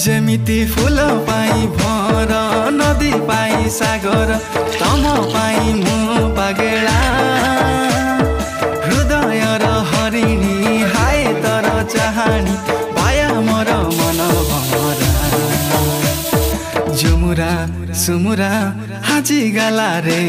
जेमिति फूल पाई भर नदी पाई सागर तम पाई मु पागेला हृदय र हरिणी हाय तर चाहनी पाया मोर मन भमरा जुमुरा सुमुरा हाजी गाला रे